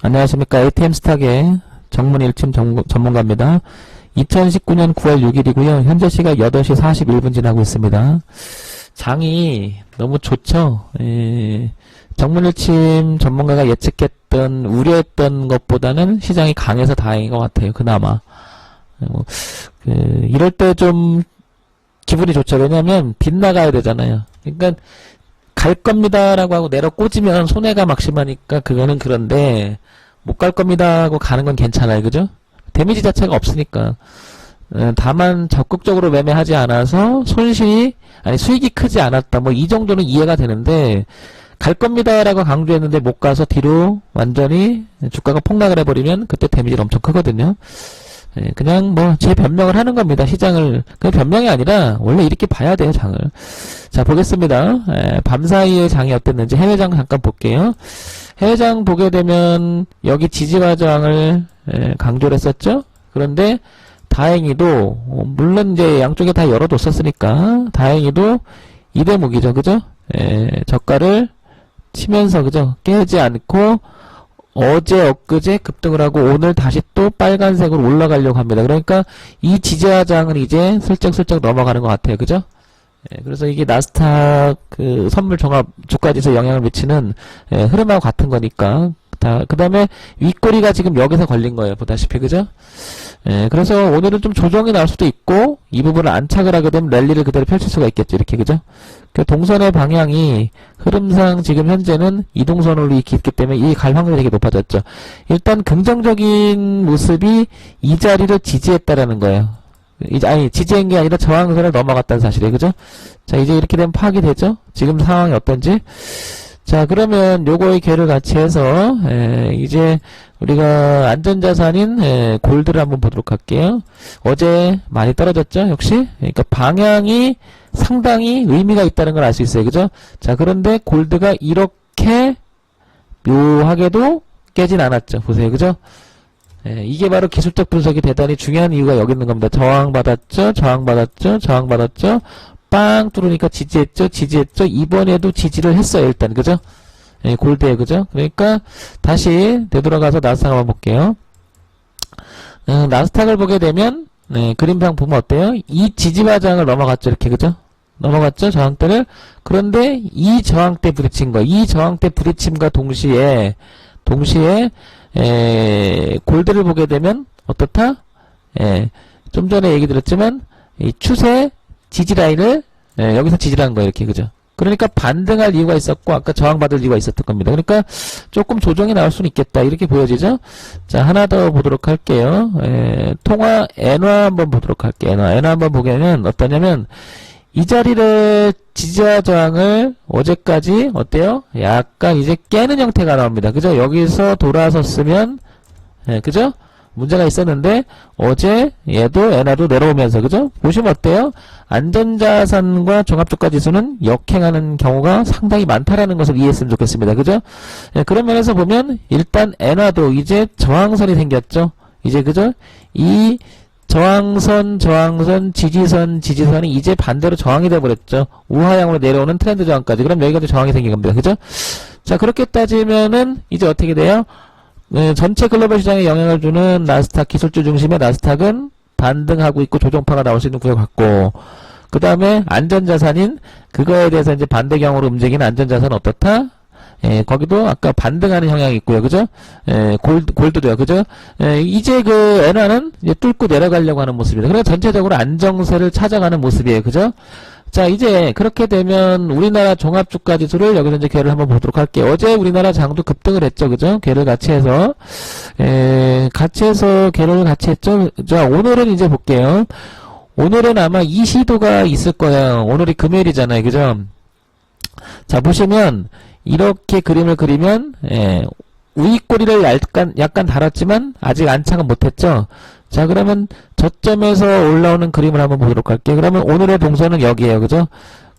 안녕하십니까. ATM스탁의 정문일침 전문가입니다. 2019년 9월 6일이고요. 현재 시각 8시 41분 지나고 있습니다. 장이 너무 좋죠. 정문일침 전문가가 예측했던, 우려했던 것보다는 시장이 강해서 다행인 것 같아요. 그나마. 이럴 때 좀 기분이 좋죠. 왜냐면 빗나가야 되잖아요. 그러니까 갈 겁니다라고 하고 내려 꽂으면 손해가 막심하니까 그거는 그런데 못 갈 겁니다 하고 가는 건 괜찮아요. 그죠? 데미지 자체가 없으니까. 다만 적극적으로 매매하지 않아서 수익이 크지 않았다. 뭐 이 정도는 이해가 되는데 갈 겁니다라고 강조했는데 못 가서 뒤로 완전히 주가가 폭락을 해버리면 그때 데미지가 엄청 크거든요. 그냥 뭐 제 변명을 하는 겁니다. 시장을. 그 변명이 아니라 원래 이렇게 봐야 돼요, 장을. 자, 보겠습니다. 밤사이의 장이 어땠는지 해외장 잠깐 볼게요. 해외장 보게 되면 여기 지지와 저항을 강조를 했었죠. 그런데 다행히도 물론 이제 양쪽에 다 열어뒀었으니까 다행히도 이대목이죠, 그죠? 저가를 치면서 그죠? 깨지 않고 어제 엊그제 급등을 하고 오늘 다시 또 빨간색으로 올라가려고 합니다. 그러니까 이 지지와 저항은 이제 슬쩍슬쩍 넘어가는 것 같아요. 그죠? 그래서 이게 나스닥 그 선물 종합 주가지수에 영향을 미치는 흐름하고 같은 거니까. 그 다음에 윗꼬리가 지금 여기서 걸린 거예요. 보다시피. 그죠? 그래서 오늘은 좀 조정이 나올 수도 있고 이 부분을 안착을 하게 되면 랠리를 그대로 펼칠 수가 있겠죠. 이렇게. 그죠? 그 동선의 방향이 흐름상 지금 현재는 이동선으로 있기 때문에 이 갈 확률이 되게 높아졌죠. 일단 긍정적인 모습이 이 자리를 지지했다라는 거예요. 아니 지지한 게 아니라 저항선을 넘어갔다는 사실이에요. 그죠? 자, 이제 이렇게 되면 파악이 되죠? 지금 상황이 어떤지. 자, 그러면 요거의 개를 같이 해서 이제 우리가 안전자산인 골드를 한번 보도록 할게요. 어제 많이 떨어졌죠? 역시. 그러니까 방향이 상당히 의미가 있다는 걸 알 수 있어요. 그죠? 자, 그런데 골드가 이렇게 묘하게도 깨진 않았죠. 보세요. 그죠? 이게 바로 기술적 분석이 대단히 중요한 이유가 여기 있는 겁니다. 저항받았죠? 저항받았죠? 저항받았죠? 빵 뚫으니까 지지했죠? 지지했죠? 이번에도 지지를 했어요. 일단. 그죠? 골드에. 그죠? 그러니까 다시 되돌아가서 나스닥 한번 볼게요. 나스닥을 보게 되면 그림상 보면 어때요? 이 지지와 저항을 넘어갔죠. 이렇게. 그죠? 넘어갔죠? 저항대를. 그런데 이 저항대 부딪힌 거. 이 저항대 부딪힘과 동시에 골드를 보게 되면 어떻다? 좀 전에 얘기 드렸지만 이 추세 지지라인을 여기서 지지라는 거예요. 이렇게. 그죠? 그러니까 반등할 이유가 있었고 아까 저항받을 이유가 있었던 겁니다. 그러니까 조금 조정이 나올 수는 있겠다. 이렇게 보여지죠? 자, 하나 더 보도록 할게요. 통화 엔화 한번 보도록 할게요. 엔화 한번 보게 되면 어떠냐면 이 자리를 지지와 저항을 어제까지 어때요? 약간 이제 깨는 형태가 나옵니다. 그죠? 여기서 돌아섰으면 그죠? 문제가 있었는데 어제 얘도 엔화도 내려오면서 그죠? 보시면 어때요? 안전자산과 종합주가지수는 역행하는 경우가 상당히 많다라는 것을 이해했으면 좋겠습니다. 그죠? 그런 면에서 보면 일단 엔화도 이제 저항선이 생겼죠. 이제 그죠? 이 저항선, 지지선이 이제 반대로 저항이 돼버렸죠. 우하향으로 내려오는 트렌드 저항까지. 그럼 여기가 저항이 생긴 겁니다. 그죠? 자, 그렇게 따지면은 이제 어떻게 돼요? 전체 글로벌 시장에 영향을 주는 나스닥 기술주 중심의 나스닥은 반등하고 있고 조정파가 나올 수 있는 구역 같고, 그 다음에 안전자산인 그거에 대해서 이제 반대경으로 움직이는 안전자산은 어떻다? 거기도 아까 반등하는 형향이 있고요. 그죠? 골드도요. 그죠? 이제 그 엔화는 이제 뚫고 내려가려고 하는 모습입니다. 그래서 전체적으로 안정세를 찾아가는 모습이에요. 그죠? 자, 이제 그렇게 되면 우리나라 종합주가지수를 여기서 이제 개를 한번 보도록 할게요. 어제 우리나라 장도 급등을 했죠. 그죠? 개를 같이 해서 개를 같이 했죠. 자, 오늘은 이제 볼게요. 오늘은 아마 이 시도가 있을 거예요. 오늘이 금요일이잖아요. 그죠? 자, 보시면 이렇게 그림을 그리면 우익꼬리를 약간 달았지만 아직 안착은 못했죠. 자, 그러면 저점에서 올라오는 그림을 한번 보도록 할게요. 그러면 오늘의 동선은 여기에요. 그죠?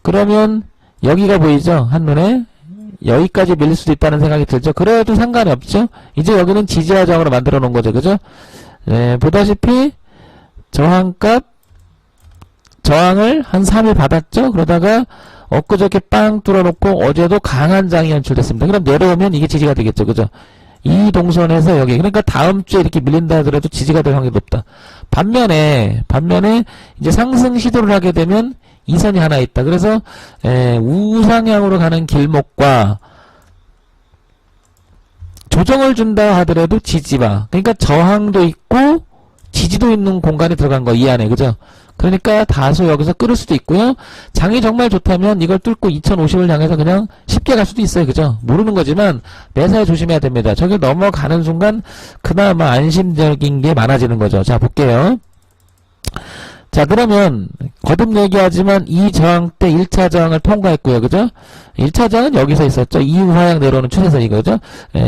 그러면 여기가 보이죠? 한눈에 여기까지 밀릴 수도 있다는 생각이 들죠. 그래도 상관이 없죠. 이제 여기는 지지와 저항으로 만들어 놓은 거죠. 그죠? 보다시피 저항을 한 3일 받았죠. 그러다가 엊그저께 빵 뚫어놓고 어제도 강한 장이 연출됐습니다. 그럼 내려오면 이게 지지가 되겠죠. 그죠? 이 동선에서 여기. 그러니까 다음 주에 이렇게 밀린다 하더라도 지지가 될 확률이 높다. 반면에 이제 상승 시도를 하게 되면 이 선이 하나 있다. 그래서 우상향으로 가는 길목과 조정을 준다 하더라도 지지바. 그러니까 저항도 있고 지지도 있는 공간에 들어간 거 이 안에. 그죠? 그러니까 다소 여기서 끌을 수도 있고요. 장이 정말 좋다면 이걸 뚫고 2050을 향해서 그냥 쉽게 갈 수도 있어요. 그죠? 모르는 거지만 매사에 조심해야 됩니다. 저길 넘어가는 순간 그나마 안심적인 게 많아지는 거죠. 자, 볼게요. 자, 그러면 거듭 얘기하지만 이 저항 때 1차 저항을 통과했고요. 그죠? 1차 저항은 여기서 있었죠. 이후 하향 내려오는 추세선이거죠.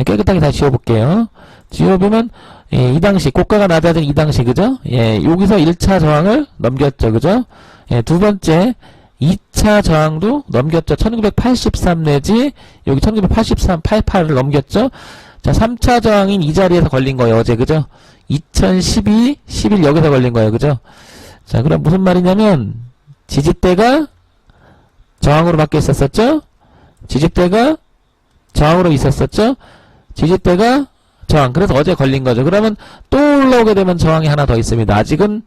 깨끗하게 다시 지워볼게요. 지워보면 이 당시 고가가 낮아진 이 당시 그죠? 여기서 1차 저항을 넘겼죠. 그죠? 두 번째 2차 저항도 넘겼죠. 1983 내지 여기 1983, 88을 넘겼죠. 자, 3차 저항인 이 자리에서 걸린 거예요. 어제 그죠? 2012, 11 여기서 걸린 거예요. 그죠? 자, 그럼 무슨 말이냐면 지지대가 저항으로 바뀌어 있었었죠? 지지대가 저항으로 있었었죠? 지지대가 저항. 그래서 어제 걸린 거죠. 그러면 또 올라오게 되면 저항이 하나 더 있습니다. 아직은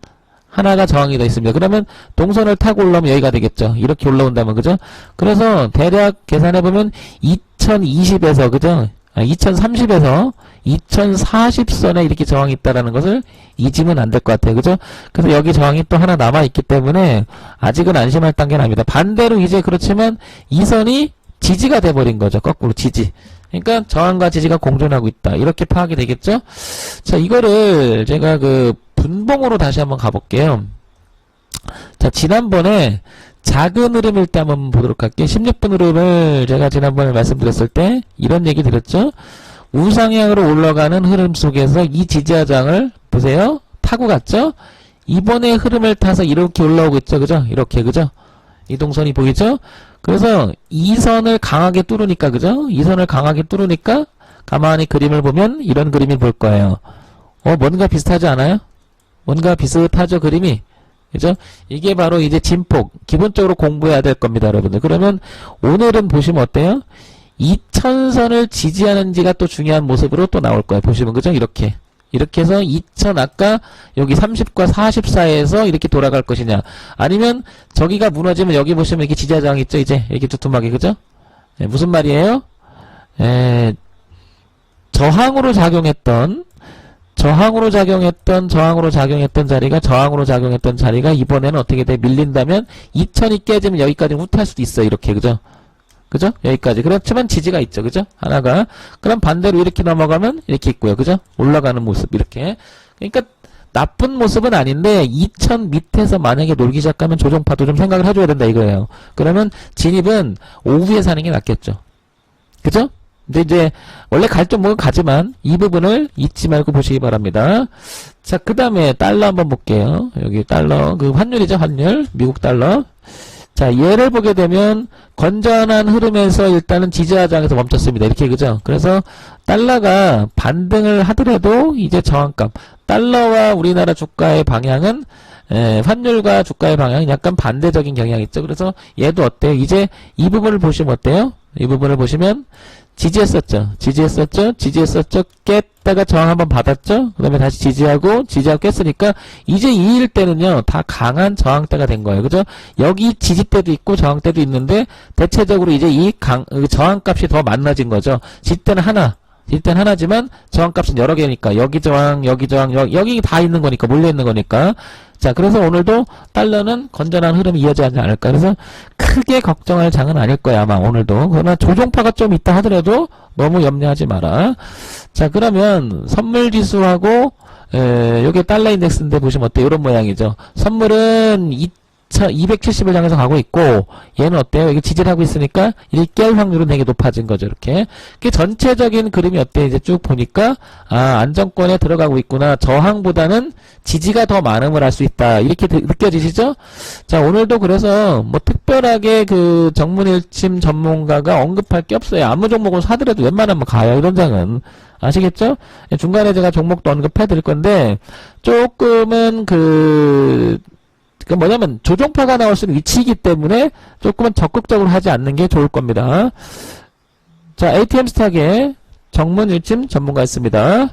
하나가 저항이 더 있습니다. 그러면 동선을 타고 올라오면 여기가 되겠죠. 이렇게 올라온다면, 그죠? 그래서 대략 계산해보면 2020에서, 그죠? 2030에서 2040선에 이렇게 저항이 있다라는 것을 잊으면 안 될 것 같아요. 그죠? 그래서 여기 저항이 또 하나 남아있기 때문에 아직은 안심할 단계는 아닙니다. 반대로 이제 그렇지만 이 선이 지지가 돼버린 거죠. 거꾸로 지지. 그러니까 저항과 지지가 공존하고 있다. 이렇게 파악이 되겠죠? 자, 이거를 제가 그 분봉으로 다시 한번 가볼게요. 자, 지난번에 작은 흐름일 때 한번 보도록 할게요. 16분 흐름을 제가 지난번에 말씀드렸을 때 이런 얘기 드렸죠? 우상향으로 올라가는 흐름 속에서 이 지지하장을 보세요. 타고 갔죠? 이번에 흐름을 타서 이렇게 올라오고 있죠. 그죠? 이렇게, 그죠? 이동선이 보이죠? 그래서 이 선을 강하게 뚫으니까, 그죠? 이 선을 강하게 뚫으니까 가만히 그림을 보면 이런 그림이 볼 거예요. 뭔가 비슷하지 않아요? 뭔가 비슷하죠, 그림이? 그죠? 이게 바로 이제 진폭. 기본적으로 공부해야 될 겁니다, 여러분들. 그러면 오늘은 보시면 어때요? 2000선을 지지하는지가 또 중요한 모습으로 또 나올 거예요. 보시면, 그죠? 이렇게. 이렇게 해서 2000 아까 여기 30과 40 사이에서 이렇게 돌아갈 것이냐. 아니면 저기가 무너지면 여기 보시면 이렇게 지지하장 있죠? 이제 이렇게 두툼하게, 그죠? 무슨 말이에요? 저항으로 작용했던 자리가 이번에는 어떻게 돼? 밀린다면 2000이 깨지면 여기까지 후퇴할 수도 있어요. 이렇게, 그죠? 그죠? 여기까지. 그렇지만 지지가 있죠. 그죠? 하나가. 그럼 반대로 이렇게 넘어가면 이렇게 있고요. 그죠? 올라가는 모습. 이렇게. 그러니까 나쁜 모습은 아닌데 2000 밑에서 만약에 놀기 시작하면 조정파도 좀 생각을 해줘야 된다 이거예요. 그러면 진입은 오후에 사는 게 낫겠죠. 그죠? 근데 이제 원래 갈 쪽목은 가지만 이 부분을 잊지 말고 보시기 바랍니다. 자, 그 다음에 달러 한번 볼게요. 여기 달러 그 환율이죠. 환율. 미국 달러. 자, 얘를 보게 되면 건전한 흐름에서 일단은 지지하장에서 멈췄습니다. 이렇게, 그죠? 그래서 달러가 반등을 하더라도 이제 저항값. 달러와 우리나라 주가의 방향은 환율과 주가의 방향은 약간 반대적인 경향이 있죠. 그래서 얘도 어때요? 이제 이 부분을 보시면 어때요? 이 부분을 보시면 지지했었죠. 깼다가 저항 한번 받았죠. 그 다음에 다시 지지하고 깼으니까 이제 이일 때는요 다 강한 저항대가 된 거예요. 그죠? 여기 지지대도 있고 저항대도 있는데 대체적으로 이제 이 저항값이 더 많아진 거죠. 지지대는 하나지만 저항값은 여러 개니까 여기 저항 여기 다 있는 거니까 몰려 있는 거니까. 자, 그래서 오늘도 달러는 건전한 흐름이 이어지지 않을까. 그래서 크게 걱정할 장은 아닐 거야 아마 오늘도. 그러나 조종파가 좀 있다 하더라도 너무 염려하지 마라. 자, 그러면 선물 지수하고 요게 달러 인덱스인데 보시면 어때요? 이런 모양이죠. 선물은 270을 향해서 가고 있고 얘는 어때요? 이게 지지를 하고 있으니까 이렇게 깰 확률은 되게 높아진 거죠. 이렇게. 그 전체적인 그림이 어때요? 이제 쭉 보니까 안정권에 들어가고 있구나. 저항보다는 지지가 더 많음을 알 수 있다. 이렇게 느껴지시죠? 자, 오늘도 그래서 뭐 특별하게 그 정문일침 전문가가 언급할 게 없어요. 아무 종목을 사더라도 웬만하면 가요. 이런 장은. 아시겠죠? 중간에 제가 종목도 언급해 드릴 건데 조금은 뭐냐면 조종파가 나올 수 있는 위치이기 때문에 조금은 적극적으로 하지 않는 게 좋을 겁니다. 자, ATM 스탁에 정문 일침 전문가였습니다.